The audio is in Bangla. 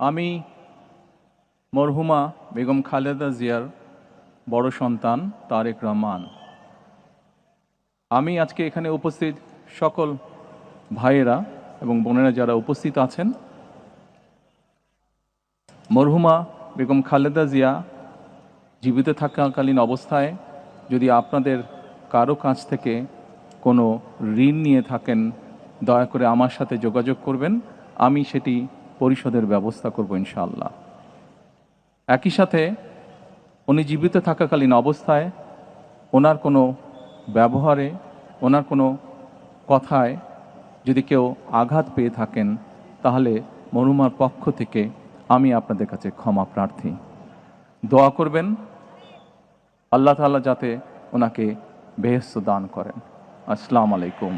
আমি মরহুমা বেগম খালেদা জিয়ার বড় সন্তান তারেক রহমান। আমি আজকে এখানে উপস্থিত সকল ভাইয়েরা এবং বোনেরা যারা উপস্থিত আছেন, মরহুমা বেগম খালেদা জিয়া জীবিত থাকাকালীন অবস্থায় যদি আপনাদের কারো কাছ থেকে কোনো ঋণ নিয়ে থাকেন, দয়া করে আমার সাথে যোগাযোগ করবেন। আমি সেটি পরিশোধের ব্যবস্থা করব ইনশাআল্লাহ। একই সাথে উনি জীবিত থাকাকালীন অবস্থায় ওনার কোনো ব্যবহারে, ওনার কোনো কথায় যদি কেউ আঘাত পেয়ে থাকেন, তাহলে মরহুমার পক্ষ থেকে আমি আপনাদের কাছে ক্ষমা প্রার্থী। দোয়া করবেন আল্লাহ তাআলা যাতে ওনাকে বেহেশত দান করেন। আসসালামু আলাইকুম।